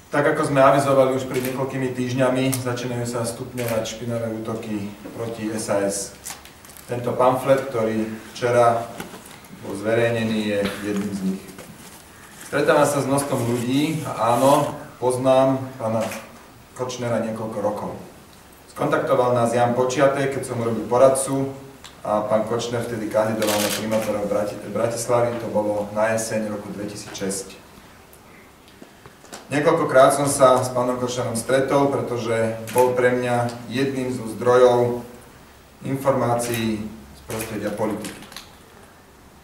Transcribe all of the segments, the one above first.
Tak ako sme avizovali už pred niekoľkými týždňami, začínajú sa stupňovať špinavé útoky proti SAS. Tento pamflet, ktorý včera bol zverejnený, je jedným z nich. Stretávam sa s množstvom ľudí a áno, poznám pána Kočnera niekoľko rokov. Skontaktoval nás Jan Počiatek, keď som mu robil poradcu, a pán Kočner vtedy kandidoval na primátora Bratislavy, to bolo na jeseň roku 2006. Niekoľkokrát som sa s pánom Kočnerom stretol, pretože bol pre mňa jedným zo zdrojov informácií z prostredia politiky.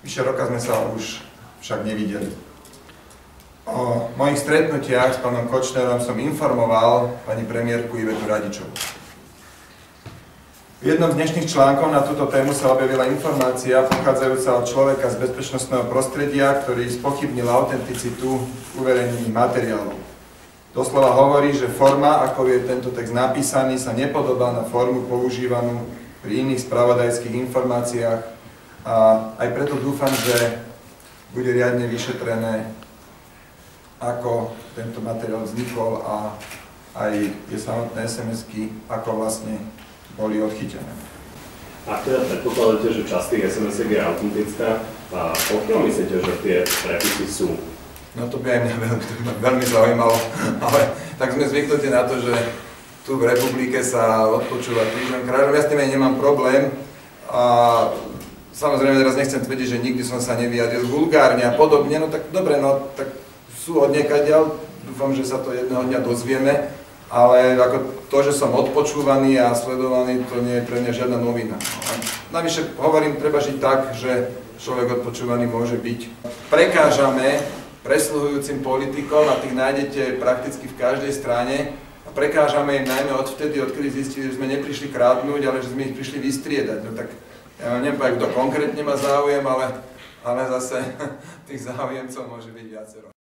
Vyše roka sme sa už však nevideli. O mojich stretnutiach s pánom Kočnerom som informoval pani premiérku Ivetu Radičovú. V jednom z dnešných článkov na túto tému sa objavila informácia pochádzajúca od človeka z bezpečnostného prostredia, ktorý spochybnil autenticitu uverejnených materiálov. Doslova hovorí, že forma, ako je tento text napísaný, sa nepodobá na formu používanú pri iných spravodajských informáciách a aj preto dúfam, že bude riadne vyšetrené, ako tento materiál vznikol a aj tie samotné SMS-ky, ako vlastne boli odchytené. Ak teda predpokladáte, že časť tých SMS-iek je autentická, a pokiaľ myslíte, že tie prepisy sú? No to by aj mňa veľmi zaujímalo, ale tak sme zvyknutí na to, že tu v republike sa odpočúva týždeň kráľom. Ja s tým aj nemám problém a samozrejme teraz nechcem tvrdiť, že nikdy som sa nevyjadril vulgárne a podobne, no tak dobre, no tak sú odniekaďaľ, dúfam, že sa to jedného dňa dozvieme. Ale ako to, že som odpočúvaný a sledovaný, to nie je pre mňa žiadna novina. Navyše hovorím, treba žiť tak, že človek odpočúvaný môže byť. Prekážame presluhujúcim politikom a tých nájdete prakticky v každej strane a prekážame im najmä odvtedy, odkedy zistili, že sme neprišli krádnuť, ale že sme ich prišli vystriedať. No tak ja neviem, kto konkrétne má záujem, ale zase tých záujemcov môže byť viacero.